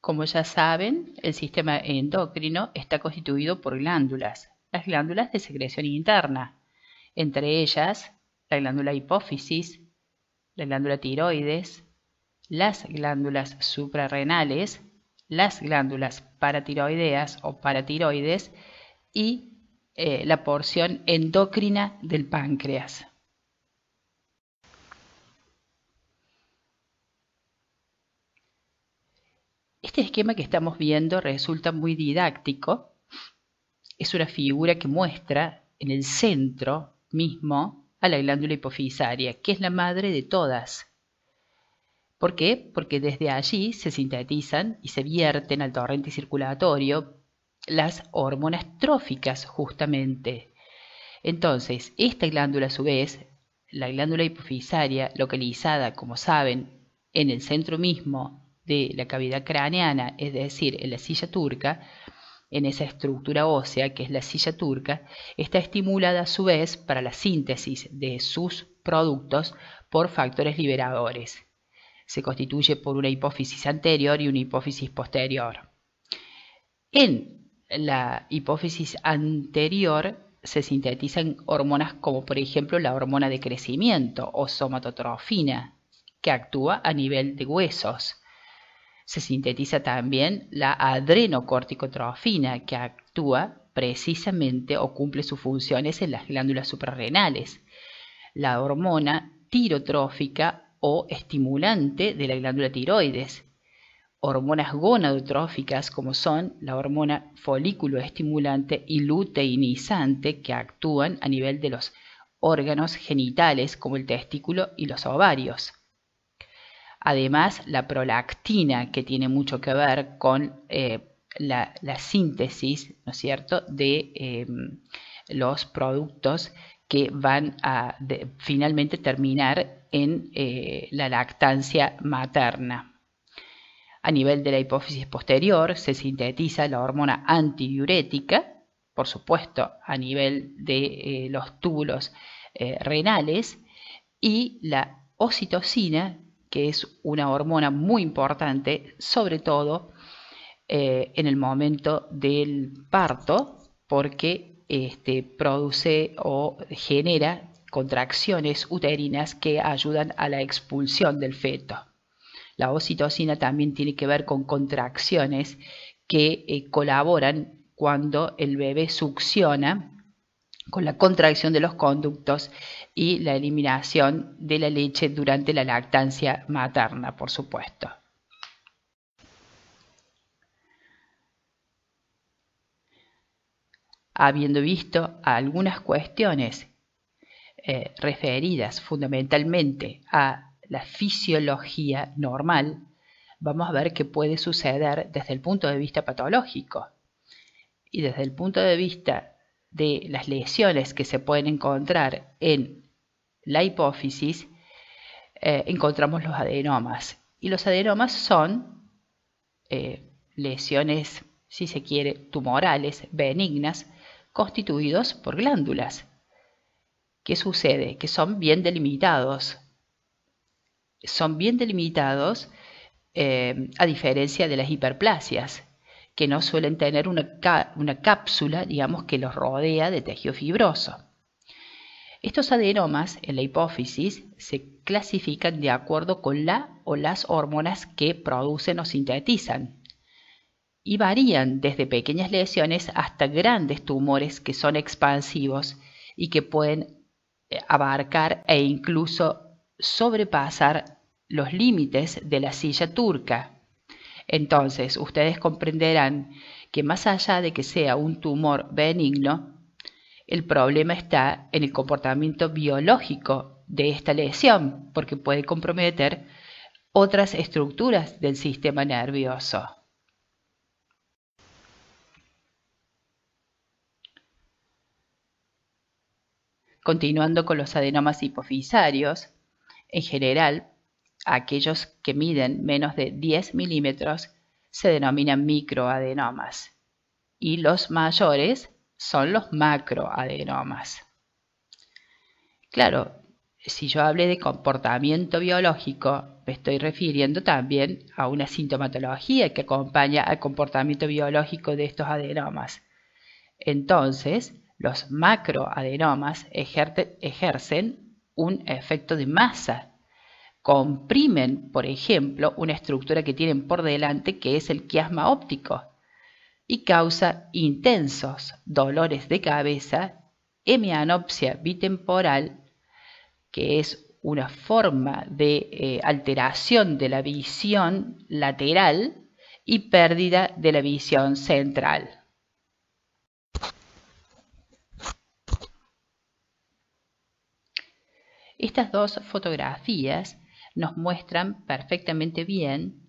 Como ya saben, el sistema endocrino está constituido por glándulas, las glándulas de secreción interna, entre ellas la glándula hipófisis, la glándula tiroides, las glándulas suprarrenales, las glándulas paratiroideas o paratiroides y la porción endocrina del páncreas. Este esquema que estamos viendo resulta muy didáctico. Es una figura que muestra en el centro mismo a la glándula hipofisaria, que es la madre de todas. ¿Por qué? Porque desde allí se sintetizan y se vierten al torrente circulatorio las hormonas tróficas justamente. Entonces, esta glándula a su vez, la glándula hipofisaria, localizada, como saben, en el centro mismo de la cavidad craneana, es decir, en la silla turca, en esa estructura ósea que es la silla turca, está estimulada a su vez para la síntesis de sus productos por factores liberadores. Se constituye por una hipófisis anterior y una hipófisis posterior. En la hipófisis anterior se sintetizan hormonas como por ejemplo la hormona de crecimiento o somatotrofina, que actúa a nivel de huesos. Se sintetiza también la adrenocorticotrofina, que actúa precisamente o cumple sus funciones en las glándulas suprarrenales. La hormona tirotrófica o estimulante de la glándula tiroides. Hormonas gonadotróficas como son la hormona folículo estimulante y luteinizante, que actúan a nivel de los órganos genitales como el testículo y los ovarios. Además, la prolactina, que tiene mucho que ver con la síntesis, ¿no es cierto?, de los productos que van a finalmente terminar en la lactancia materna. A nivel de la hipófisis posterior se sintetiza la hormona antidiurética, por supuesto a nivel de los túbulos renales, y la ocitocina, que es una hormona muy importante, sobre todo en el momento del parto, porque produce o genera contracciones uterinas que ayudan a la expulsión del feto. La ocitocina también tiene que ver con contracciones que colaboran cuando el bebé succiona con la contracción de los conductos y la eliminación de la leche durante la lactancia materna, por supuesto. Habiendo visto algunas cuestiones referidas fundamentalmente a la fisiología normal, vamos a ver qué puede suceder desde el punto de vista patológico. Y desde el punto de vista de las lesiones que se pueden encontrar en la hipófisis, encontramos los adenomas. Y los adenomas son lesiones, si se quiere, tumorales, benignas, constituidos por glándulas. ¿Qué sucede? Que son bien delimitados. Son bien delimitados a diferencia de las hiperplasias, que no suelen tener una cápsula, digamos, que los rodea de tejido fibroso. Estos adenomas en la hipófisis se clasifican de acuerdo con la o las hormonas que producen o sintetizan y varían desde pequeñas lesiones hasta grandes tumores que son expansivos y que pueden abarcar e incluso sobrepasar los límites de la silla turca. Entonces, ustedes comprenderán que más allá de que sea un tumor benigno, el problema está en el comportamiento biológico de esta lesión, porque puede comprometer otras estructuras del sistema nervioso. Continuando con los adenomas hipofisarios, en general, aquellos que miden menos de 10 milímetros se denominan microadenomas y los mayores son los macroadenomas. Claro, si yo hablé de comportamiento biológico, me estoy refiriendo también a una sintomatología que acompaña al comportamiento biológico de estos adenomas. Entonces, los macroadenomas ejercen un efecto de masa. Comprimen, por ejemplo, una estructura que tienen por delante, que es el quiasma óptico, y causa intensos dolores de cabeza, hemianopsia bitemporal, que es una forma de alteración de la visión lateral y pérdida de la visión central. Estas dos fotografías nos muestran perfectamente bien,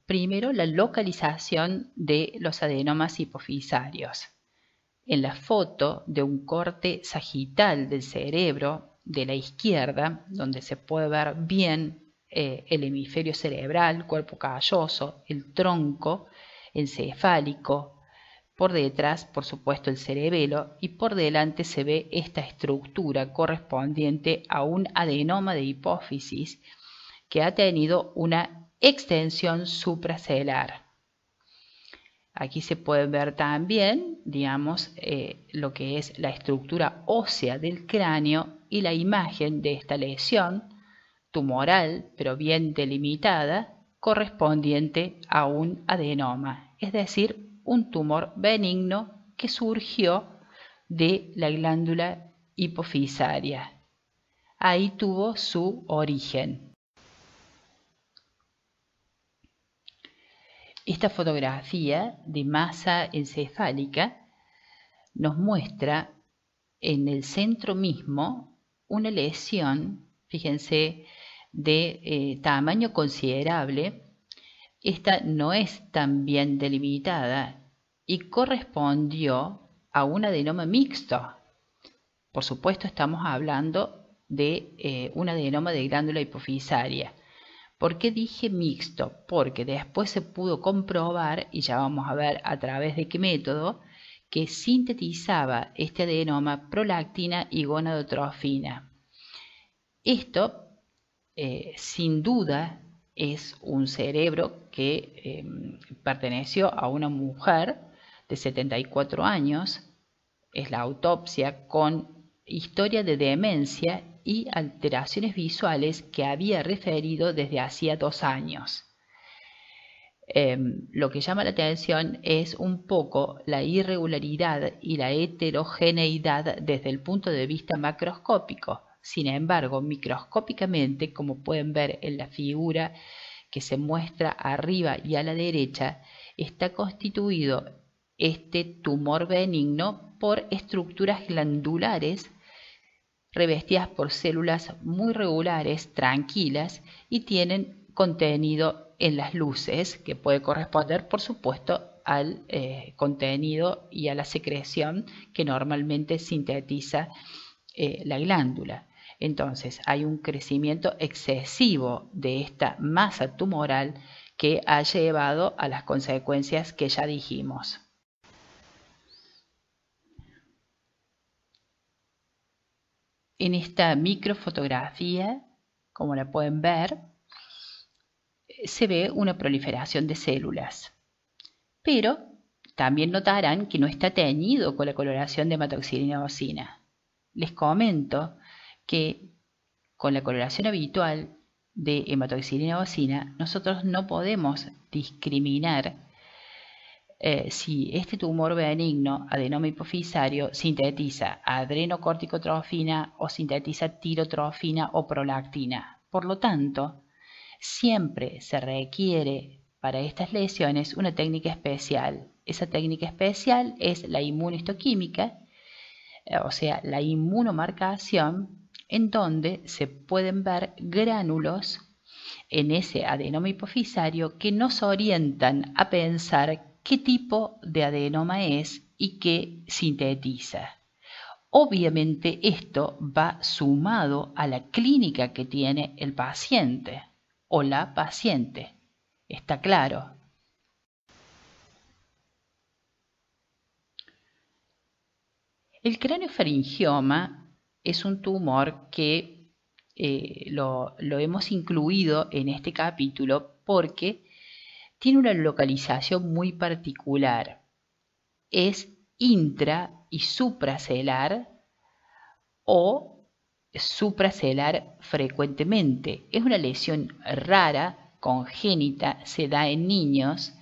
primero, la localización de los adenomas hipofisarios. En la foto de un corte sagital del cerebro de la izquierda, donde se puede ver bien el hemisferio cerebral, cuerpo calloso, el tronco encefálico, por detrás, por supuesto, el cerebelo, y por delante se ve esta estructura correspondiente a un adenoma de hipófisis que ha tenido una extensión supracelular. Aquí se puede ver también, digamos, lo que es la estructura ósea del cráneo y la imagen de esta lesión tumoral, pero bien delimitada, correspondiente a un adenoma, es decir, un tumor benigno que surgió de la glándula hipofisaria. Ahí tuvo su origen. Esta fotografía de masa encefálica nos muestra en el centro mismo una lesión, fíjense, de tamaño considerable. Esta no es tan bien delimitada y correspondió a un adenoma mixto. Por supuesto, estamos hablando de un adenoma de glándula hipofisaria. ¿Por qué dije mixto? Porque después se pudo comprobar, y ya vamos a ver a través de qué método, que sintetizaba este adenoma prolactina y gonadotrofina. Esto, sin duda, es un cerebro que perteneció a una mujer de 74 años. Es la autopsia con historia de demencia y alteraciones visuales que había referido desde hacía 2 años. Lo que llama la atención es un poco la irregularidad y la heterogeneidad desde el punto de vista macroscópico. Sin embargo, microscópicamente, como pueden ver en la figura que se muestra arriba y a la derecha, está constituido este tumor benigno por estructuras glandulares revestidas por células muy regulares, tranquilas, y tienen contenido en las luces que puede corresponder, por supuesto, al contenido y a la secreción que normalmente sintetiza la glándula. Entonces, hay un crecimiento excesivo de esta masa tumoral que ha llevado a las consecuencias que ya dijimos. En esta microfotografía, como la pueden ver, se ve una proliferación de células, pero también notarán que no está teñido con la coloración de hematoxilina eosina. Les comento que con la coloración habitual de hematoxilina eosina nosotros no podemos discriminar si este tumor benigno, adenoma hipofisario, sintetiza adrenocorticotrofina o sintetiza tirotrofina o prolactina. Por lo tanto, siempre se requiere para estas lesiones una técnica especial. Esa técnica especial es la inmunohistoquímica, o sea, la inmunomarcación, en donde se pueden ver gránulos en ese adenoma hipofisario que nos orientan a pensar qué tipo de adenoma es y qué sintetiza. Obviamente esto va sumado a la clínica que tiene el paciente o la paciente. ¿Está claro? El craneofaringioma es un tumor que lo hemos incluido en este capítulo porque tiene una localización muy particular. Es intra y supracelular o supracelular frecuentemente. Es una lesión rara, congénita, se da en niños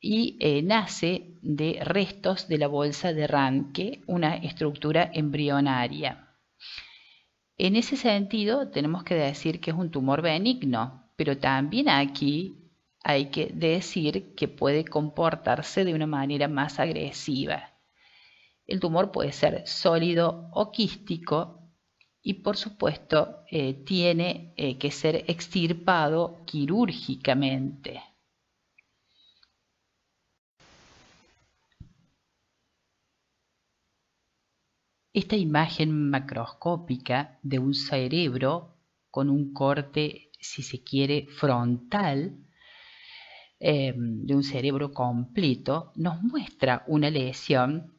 y nace de restos de la bolsa de Ranke, una estructura embrionaria. En ese sentido, tenemos que decir que es un tumor benigno, pero también aquí hay que decir que puede comportarse de una manera más agresiva. El tumor puede ser sólido o quístico y por supuesto tiene que ser extirpado quirúrgicamente. Esta imagen macroscópica de un cerebro con un corte, si se quiere, frontal, de un cerebro completo, nos muestra una lesión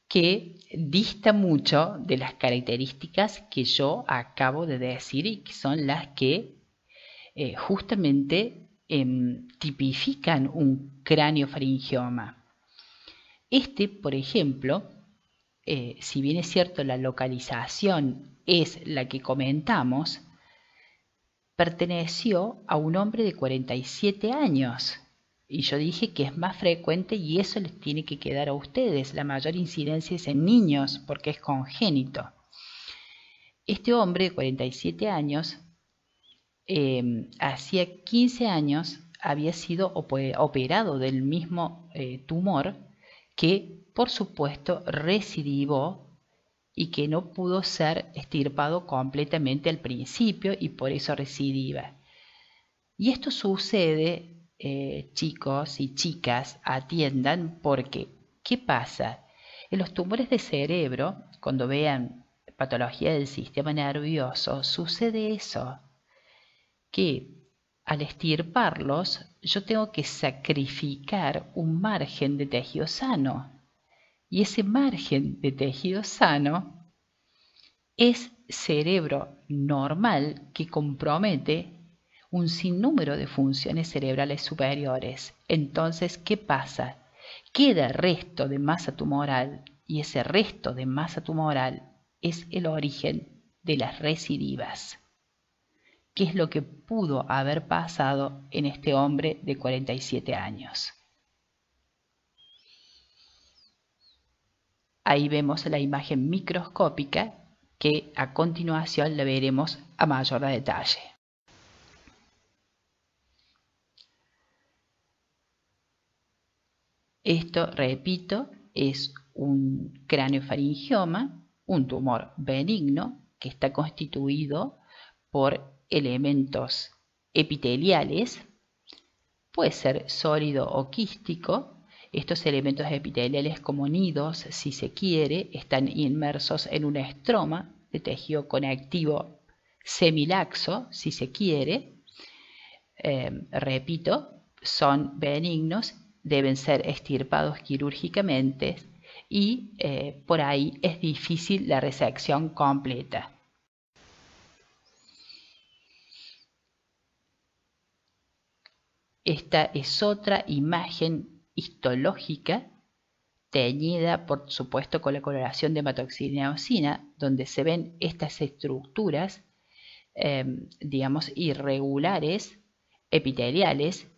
que dista mucho de las características que yo acabo de decir y que son las que justamente tipifican un craneofaringioma. Por ejemplo, si bien es cierto la localización es la que comentamos, perteneció a un hombre de 47 años. Y yo dije que es más frecuente y eso les tiene que quedar a ustedes. La mayor incidencia es en niños porque es congénito. Este hombre de 47 años, hacía 15 años había sido operado del mismo tumor que, por supuesto, recidivó y que no pudo ser extirpado completamente al principio y por eso recidiva. Y esto sucede, chicos y chicas, atiendan porque, ¿qué pasa? En los tumores de cerebro, cuando vean patología del sistema nervioso, sucede eso, que al extirparlos yo tengo que sacrificar un margen de tejido sano. Y ese margen de tejido sano es cerebro normal que compromete un sinnúmero de funciones cerebrales superiores. Entonces, ¿qué pasa? Queda resto de masa tumoral y ese resto de masa tumoral es el origen de las recidivas. ¿Qué es lo que pudo haber pasado en este hombre de 47 años? Ahí vemos la imagen microscópica que a continuación la veremos a mayor detalle. Esto, repito, es un craneofaringioma, un tumor benigno que está constituido por elementos epiteliales, puede ser sólido o quístico. Estos elementos epiteliales como nidos, si se quiere, están inmersos en una estroma de tejido conectivo semilaxo, si se quiere. Repito, son benignos, deben ser extirpados quirúrgicamente y por ahí es difícil la resección completa. Esta es otra imagen histológica teñida, por supuesto, con la coloración de hematoxina, donde se ven estas estructuras, digamos, irregulares, epiteliales,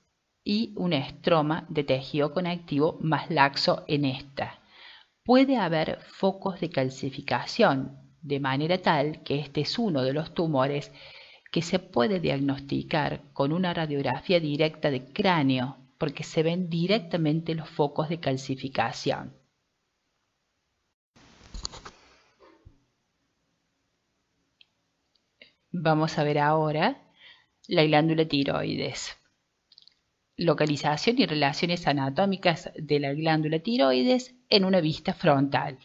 y una estroma de tejido conectivo más laxo en esta. Puede haber focos de calcificación, de manera tal que este es uno de los tumores que se puede diagnosticar con una radiografía directa de cráneo, porque se ven directamente los focos de calcificación. Vamos a ver ahora la glándula tiroides. Localización y relaciones anatómicas de la glándula tiroides en una vista frontal.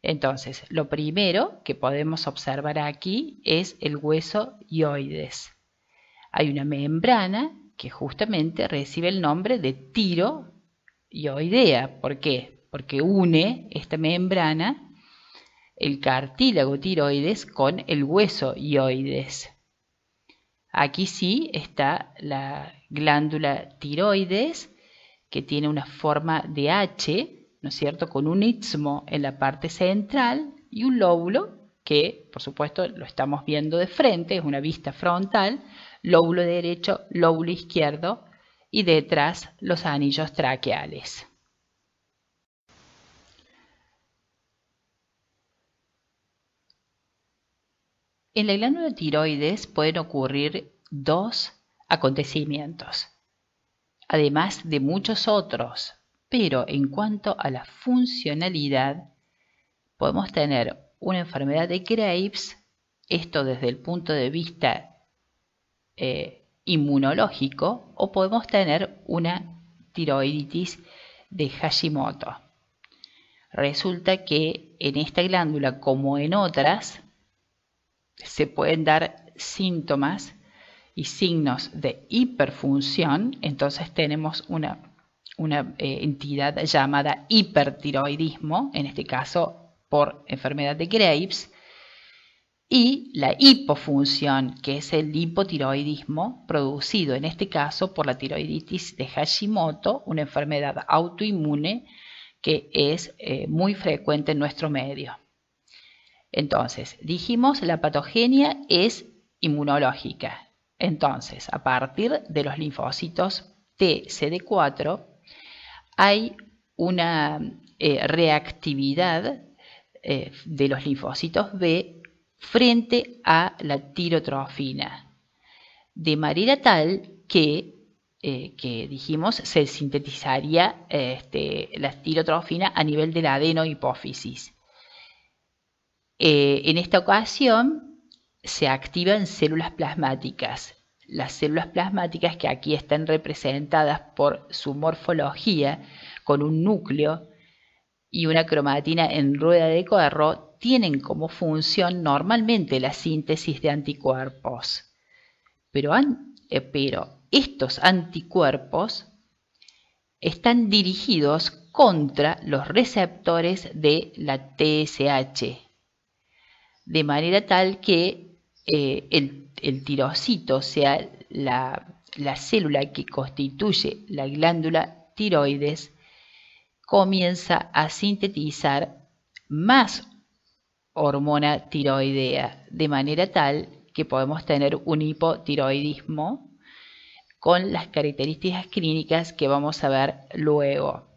Entonces, lo primero que podemos observar aquí es el hueso hioides. Hay una membrana que justamente recibe el nombre de tiroidea. ¿Por qué? Porque une esta membrana el cartílago tiroides con el hueso hioides. Aquí sí está la glándula tiroides, que tiene una forma de H, ¿no es cierto?, con un istmo en la parte central y un lóbulo que, por supuesto, lo estamos viendo de frente, es una vista frontal, lóbulo derecho, lóbulo izquierdo y detrás los anillos traqueales. En la glándula tiroides pueden ocurrir dos acontecimientos, además de muchos otros, pero en cuanto a la funcionalidad, podemos tener una enfermedad de Graves, esto desde el punto de vista inmunológico, o podemos tener una tiroiditis de Hashimoto. Resulta que en esta glándula, como en otras, se pueden dar síntomas y signos de hiperfunción. Entonces tenemos una entidad llamada hipertiroidismo, en este caso por enfermedad de Graves, y la hipofunción, que es el hipotiroidismo producido en este caso por la tiroiditis de Hashimoto, una enfermedad autoinmune que es muy frecuente en nuestro medio. Entonces, dijimos, la patogenia es inmunológica. Entonces, a partir de los linfocitos T, CD4, hay una reactividad de los linfocitos B frente a la tirotrofina, de manera tal que dijimos, se sintetizaría la tirotrofina a nivel de la adenohipófisis. En esta ocasión se activan células plasmáticas. Las células plasmáticas, que aquí están representadas por su morfología, con un núcleo y una cromatina en rueda de Carro, tienen como función normalmente la síntesis de anticuerpos. Pero estos anticuerpos están dirigidos contra los receptores de la TSH, de manera tal que el tirocito, o sea, la célula que constituye la glándula tiroides, comienza a sintetizar más hormona tiroidea, de manera tal que podemos tener un hipotiroidismo con las características clínicas que vamos a ver luego.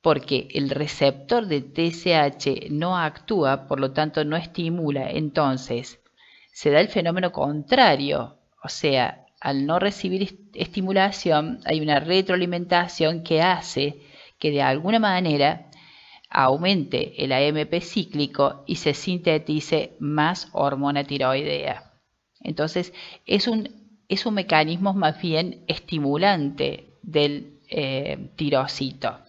Porque el receptor de TSH no actúa, por lo tanto no estimula, entonces se da el fenómeno contrario, o sea, al no recibir estimulación hay una retroalimentación que hace que de alguna manera aumente el AMP cíclico y se sintetice más hormona tiroidea. Entonces es un mecanismo más bien estimulante del tirocito.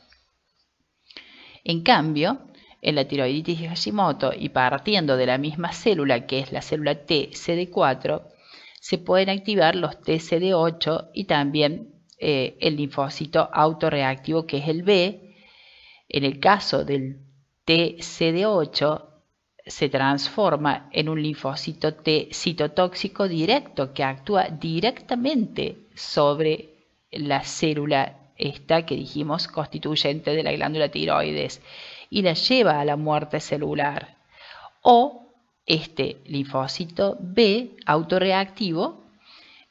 En cambio, en la tiroiditis de Hashimoto, y partiendo de la misma célula que es la célula T CD4, se pueden activar los TCD8 y también el linfocito autorreactivo, que es el B. En el caso del TCD8 se transforma en un linfocito T citotóxico directo que actúa directamente sobre la célula esta que dijimos constituyente de la glándula tiroides y la lleva a la muerte celular. O este linfocito B autorreactivo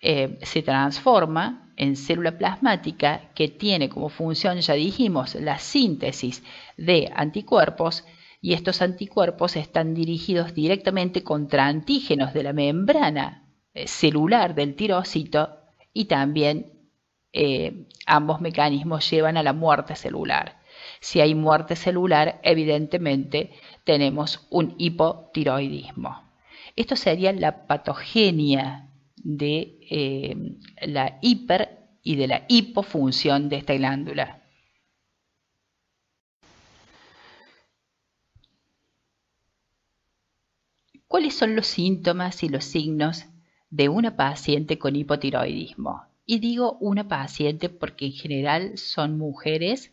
se transforma en célula plasmática que tiene como función, ya dijimos, la síntesis de anticuerpos, y estos anticuerpos están dirigidos directamente contra antígenos de la membrana celular del tirocito, y también ambos mecanismos llevan a la muerte celular. Si hay muerte celular, evidentemente tenemos un hipotiroidismo. Esto sería la patogenia de la hiper y de la hipofunción de esta glándula. ¿Cuáles son los síntomas y los signos de una paciente con hipotiroidismo? Y digo una paciente porque en general son mujeres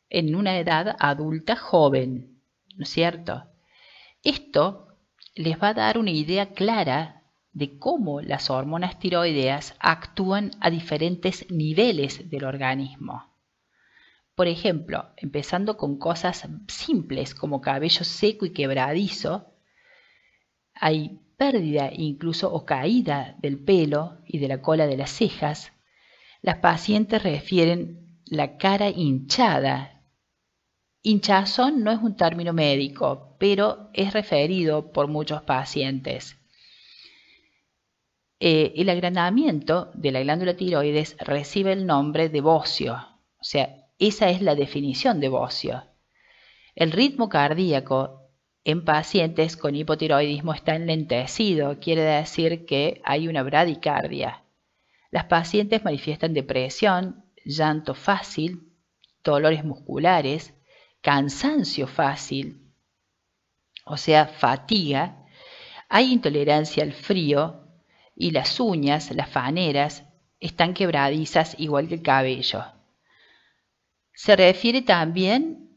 en una edad adulta joven, ¿no es cierto? Esto les va a dar una idea clara de cómo las hormonas tiroideas actúan a diferentes niveles del organismo. Por ejemplo, empezando con cosas simples como cabello seco y quebradizo, hay pérdida incluso o caída del pelo y de la cola de las cejas. Las pacientes refieren la cara hinchada. Hinchazón no es un término médico, pero es referido por muchos pacientes. El agrandamiento de la glándula tiroides recibe el nombre de bocio, o sea, esa es la definición de bocio. El ritmo cardíaco en pacientes con hipotiroidismo está enlentecido, quiere decir que hay una bradicardia. Las pacientes manifiestan depresión, llanto fácil, dolores musculares, cansancio fácil, o sea, fatiga. Hay intolerancia al frío y las uñas, las faneras, están quebradizas igual que el cabello. Se refiere también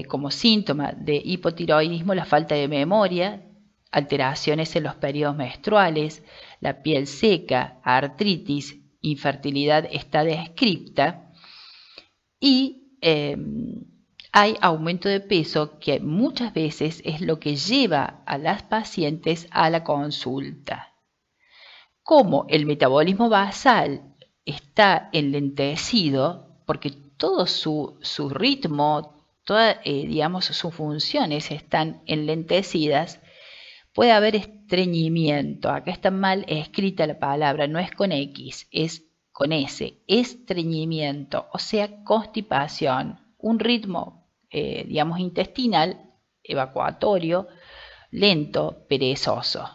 como síntoma de hipotiroidismo la falta de memoria, alteraciones en los periodos menstruales, la piel seca, artritis, infertilidad está descripta y hay aumento de peso que muchas veces es lo que lleva a las pacientes a la consulta. Como el metabolismo basal está enlentecido, porque todo su ritmo, todas sus funciones están enlentecidas, puede haber estreñimiento. Acá está mal escrita la palabra, no es con X, es con S, estreñimiento, o sea, constipación, un ritmo, intestinal, evacuatorio, lento, perezoso.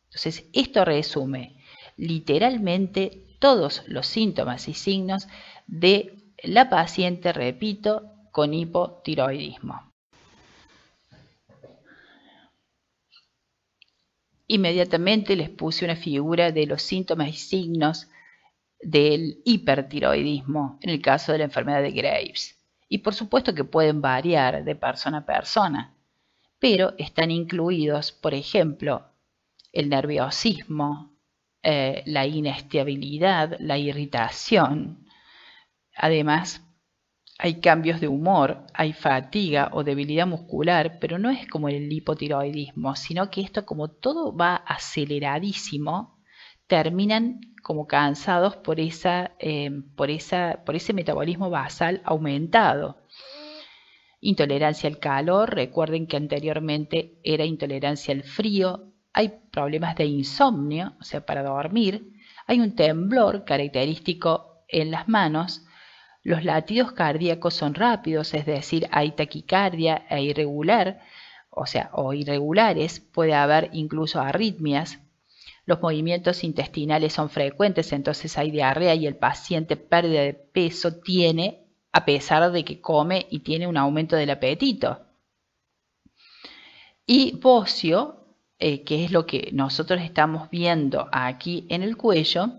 Entonces, esto resume literalmente todos los síntomas y signos de la paciente, repito, con hipotiroidismo. Inmediatamente les puse una figura de los síntomas y signos del hipertiroidismo en el caso de la enfermedad de Graves. Y por supuesto que pueden variar de persona a persona, pero están incluidos, por ejemplo, el nerviosismo, la inestabilidad, la irritación. Además, hay cambios de humor, hay fatiga o debilidad muscular, pero no es como el hipotiroidismo, sino que esto, como todo va aceleradísimo, terminan como cansados por ese metabolismo basal aumentado. Intolerancia al calor, recuerden que anteriormente era intolerancia al frío. Hay problemas de insomnio, o sea, para dormir. Hay un temblor característico en las manos. Los latidos cardíacos son rápidos, es decir, hay taquicardia e irregular, o irregulares, puede haber incluso arritmias. Los movimientos intestinales son frecuentes, entonces hay diarrea y el paciente pérdida de peso tiene, a pesar de que come y tiene un aumento del apetito. Y bocio, que es lo que nosotros estamos viendo aquí en el cuello,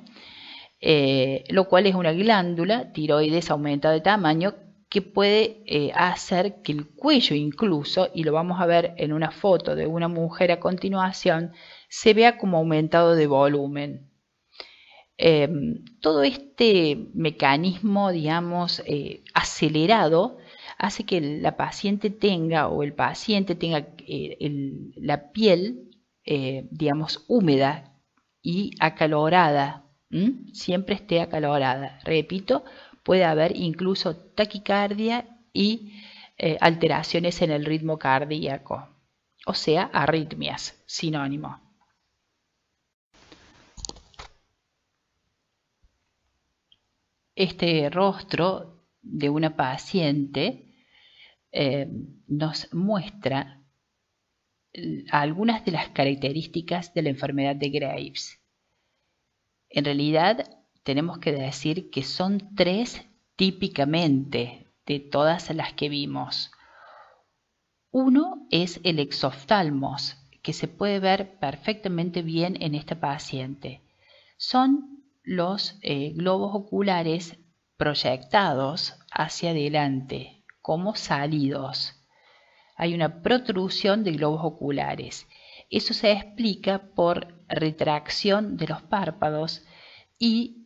lo cual es una glándula tiroides aumentada de tamaño que puede hacer que el cuello incluso, y lo vamos a ver en una foto de una mujer a continuación, se vea como aumentado de volumen. Todo este mecanismo, acelerado, hace que la paciente tenga o el paciente tenga la piel, húmeda y acalorada. Siempre esté acalorada. Repito, puede haber incluso taquicardia y alteraciones en el ritmo cardíaco, o sea, arritmias, sinónimo. Este rostro de una paciente nos muestra algunas de las características de la enfermedad de Graves. En realidad, tenemos que decir que son 3 típicamente de todas las que vimos. Uno es el exoftalmos, que se puede ver perfectamente bien en esta paciente. Son los globos oculares proyectados hacia adelante, como salidos. hay una protrusión de globos oculares. Eso se explica por retracción de los párpados y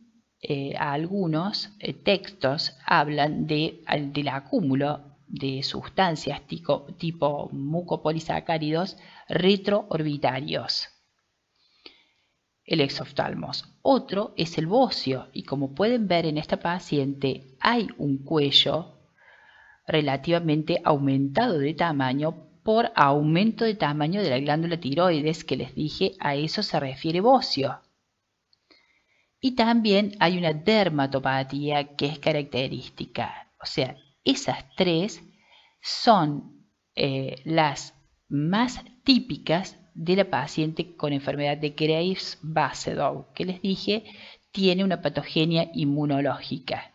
algunos textos hablan del acúmulo de sustancias tipo mucopolisacáridos retroorbitarios. El exoftalmos. Otro es el bocio y como pueden ver en esta paciente hay un cuello relativamente aumentado de tamaño por aumento de tamaño de la glándula tiroides que les dije, a eso se refiere bocio. Y también hay una dermatopatía que es característica, o sea, esas tres son las más típicas de la paciente con enfermedad de Graves-Basedow, que les dije tiene una patogenia inmunológica,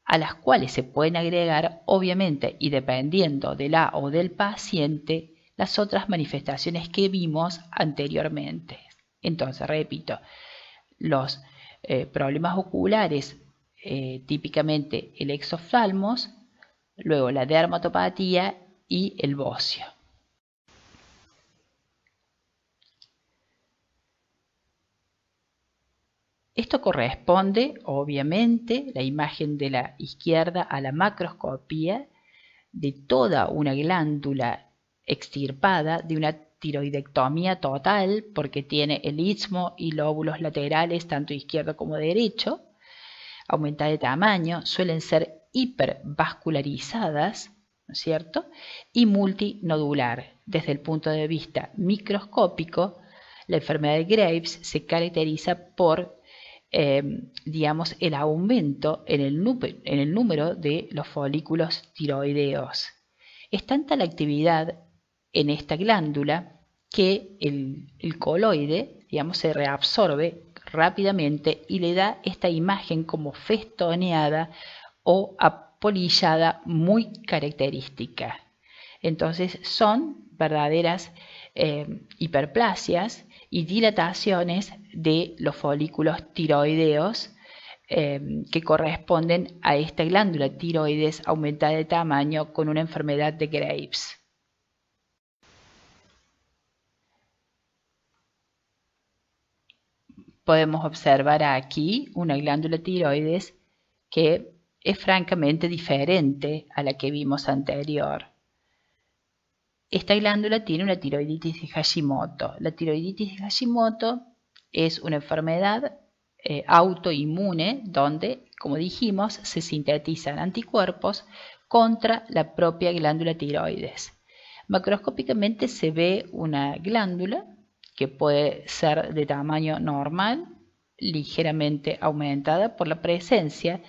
a las cuales se pueden agregar, obviamente, y dependiendo de la o del paciente, las otras manifestaciones que vimos anteriormente. Entonces, repito, los problemas oculares, típicamente el exoftalmos, luego la dermatopatía y el bocio. Esto corresponde, obviamente, la imagen de la izquierda a la macroscopía de toda una glándula extirpada, de una tiroidectomía total, porque tiene el istmo y lóbulos laterales, tanto izquierdo como derecho, aumentada de tamaño, suelen ser hipervascularizadas, ¿no es cierto? Y multinodular. Desde el punto de vista microscópico, la enfermedad de Graves se caracteriza por digamos, el aumento en el número de los folículos tiroideos. Es tanta la actividad en esta glándula que el coloide, digamos, se reabsorbe rápidamente y le da esta imagen como festoneada o apolillada muy característica. Entonces son verdaderas hiperplasias y dilataciones de los folículos tiroideos que corresponden a esta glándula tiroides aumentada de tamaño con una enfermedad de Graves. Podemos observar aquí una glándula tiroides que es francamente diferente a la que vimos anterior. Esta glándula tiene una tiroiditis de Hashimoto. La tiroiditis de Hashimoto es una enfermedad autoinmune donde, como dijimos, se sintetizan anticuerpos contra la propia glándula tiroides. Macroscópicamente se ve una glándula que puede ser de tamaño normal, ligeramente aumentada por la presencia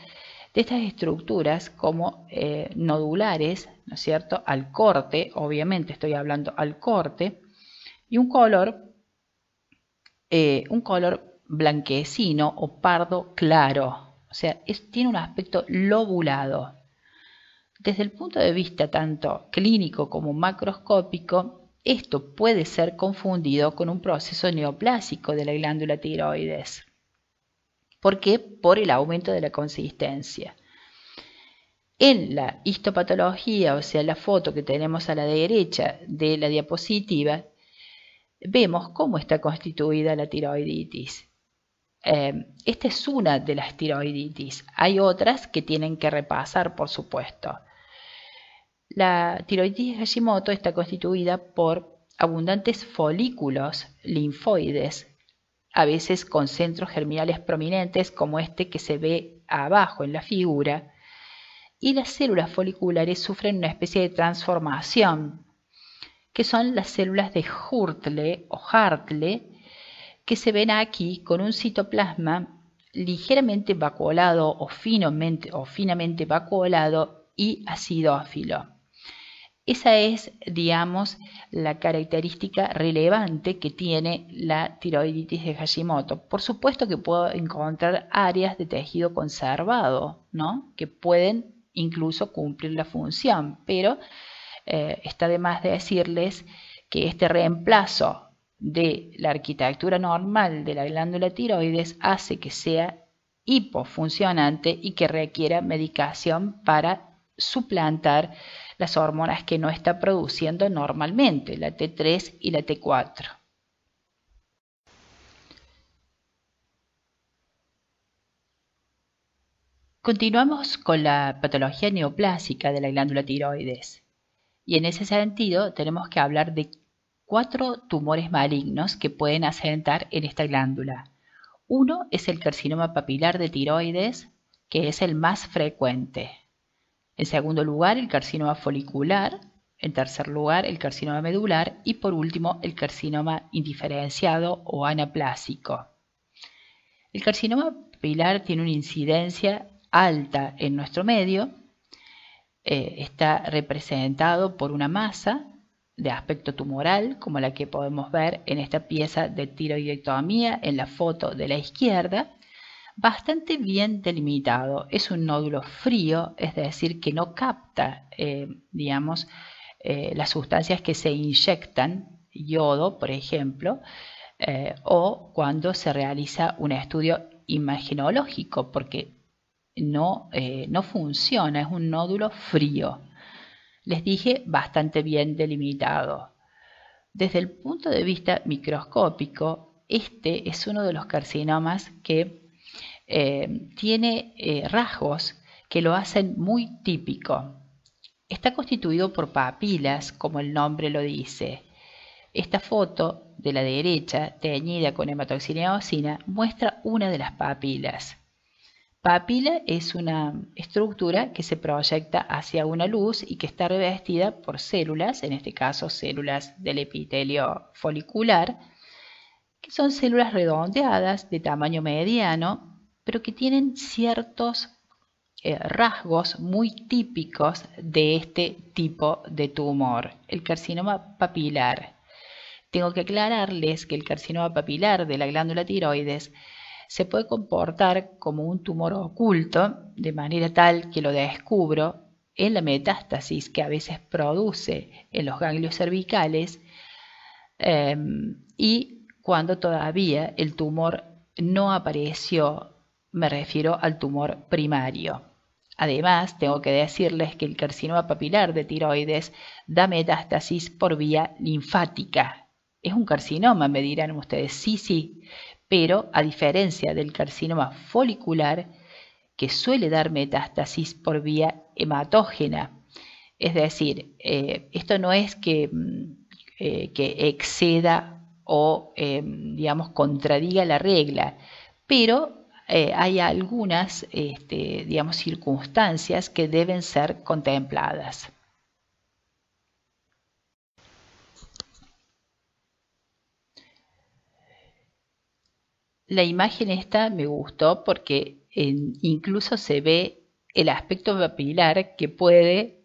de estas estructuras como nodulares, ¿no es cierto?, al corte, obviamente estoy hablando al corte, y un color blanquecino o pardo claro, o sea, tiene un aspecto lobulado. Desde el punto de vista tanto clínico como macroscópico, esto puede ser confundido con un proceso neoplásico de la glándula tiroides. ¿Por qué? Por el aumento de la consistencia. En la histopatología, o sea, la foto que tenemos a la derecha de la diapositiva, vemos cómo está constituida la tiroiditis. Esta es una de las tiroiditis. Hay otras que tienen que repasar, por supuesto. La tiroiditis de Hashimoto está constituida por abundantes folículos linfoides, a veces con centros germinales prominentes como este que se ve abajo en la figura, y las células foliculares sufren una especie de transformación, que son las células de Hurtle o Hartle, que se ven aquí con un citoplasma ligeramente vacuolado o finamente vacuolado y acidófilo. Esa es, digamos, la característica relevante que tiene la tiroiditis de Hashimoto. Por supuesto que puedo encontrar áreas de tejido conservado, ¿no?, que pueden incluso cumplir la función, pero está de más decirles que este reemplazo de la arquitectura normal de la glándula tiroides hace que sea hipofuncionante y que requiera medicación para suplantar las hormonas que no está produciendo normalmente, la T3 y la T4. Continuamos con la patología neoplásica de la glándula tiroides. Y en ese sentido tenemos que hablar de 4 tumores malignos que pueden asentar en esta glándula. Uno es el carcinoma papilar de tiroides, que es el más frecuente. En segundo lugar, el carcinoma folicular. En tercer lugar, el carcinoma medular. Y por último, el carcinoma indiferenciado o anaplásico. El carcinoma papilar tiene una incidencia alta en nuestro medio. Está representado por una masa de aspecto tumoral, como la que podemos ver en esta pieza de tiroidectomía en la foto de la izquierda, bastante bien delimitado. Es un nódulo frío, es decir, que no capta, las sustancias que se inyectan, yodo, por ejemplo, o cuando se realiza un estudio imagenológico, porque no funciona, es un nódulo frío. Les dije, bastante bien delimitado. Desde el punto de vista microscópico, este es uno de los carcinomas que tiene rasgos que lo hacen muy típico. Está constituido por papilas, como el nombre lo dice. Esta foto de la derecha, teñida con hematoxina y eosina, muestra una de las papilas. Papila es una estructura que se proyecta hacia una luz y que está revestida por células, en este caso células del epitelio folicular, que son células redondeadas de tamaño mediano, pero que tienen ciertos rasgos muy típicos de este tipo de tumor, el carcinoma papilar. Tengo que aclararles que el carcinoma papilar de la glándula tiroides se puede comportar como un tumor oculto, de manera tal que lo descubro en la metástasis que a veces produce en los ganglios cervicales y cuando todavía el tumor no apareció, me refiero al tumor primario. Además, tengo que decirles que el carcinoma papilar de tiroides da metástasis por vía linfática. Es un carcinoma, me dirán ustedes, sí, pero a diferencia del carcinoma folicular, que suele dar metástasis por vía hematógena. Es decir, esto no es que exceda o, contradiga la regla, pero hay algunas, circunstancias que deben ser contempladas. La imagen esta me gustó porque incluso se ve el aspecto papilar que puede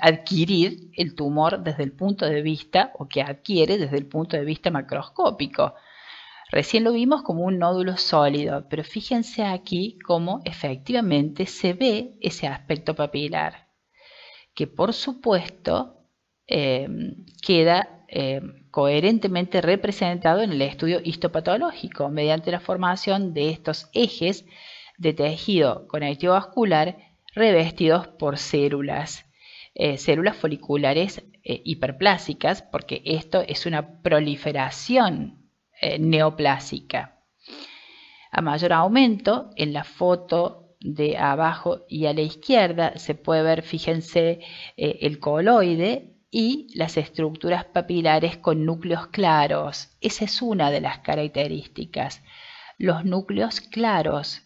adquirir el tumor desde el punto de vista, o que adquiere desde el punto de vista macroscópico. Recién lo vimos como un nódulo sólido, pero fíjense aquí cómo efectivamente se ve ese aspecto papilar, que por supuesto queda coherentemente representado en el estudio histopatológico mediante la formación de estos ejes de tejido conectivo vascular revestidos por células, células foliculares hiperplásicas, porque esto es una proliferación neoplásica. A mayor aumento, en la foto de abajo y a la izquierda se puede ver, fíjense, el coloide y las estructuras papilares con núcleos claros. Esa es una de las características, los núcleos claros.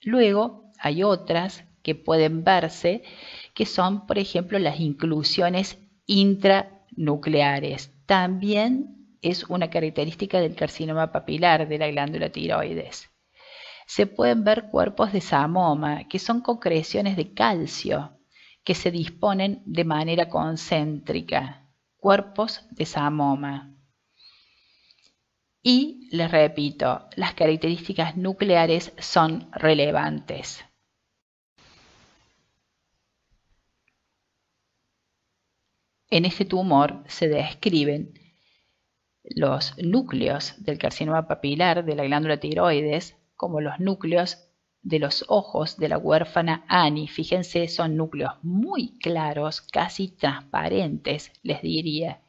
Luego hay otras que pueden verse, que son, por ejemplo, las inclusiones intranucleares. También es una característica del carcinoma papilar de la glándula tiroides. Se pueden ver cuerpos de samoma, que son concreciones de calcio, que se disponen de manera concéntrica, cuerpos de samoma. Y les repito, las características nucleares son relevantes. En este tumor se describen los núcleos del carcinoma papilar de la glándula tiroides como los núcleos de los ojos de la huérfana Annie, fíjense, son núcleos muy claros, casi transparentes, les diría,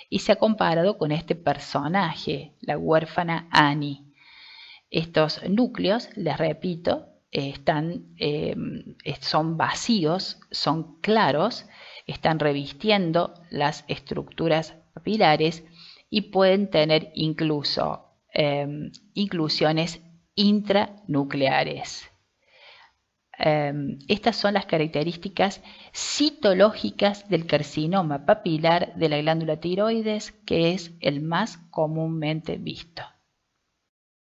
y se ha comparado con este personaje, la huérfana Annie. Estos núcleos, les repito, son vacíos, son claros, están revistiendo las estructuras papilares y pueden tener incluso inclusiones intranucleares. Estas son las características citológicas del carcinoma papilar de la glándula tiroides, que es el más comúnmente visto.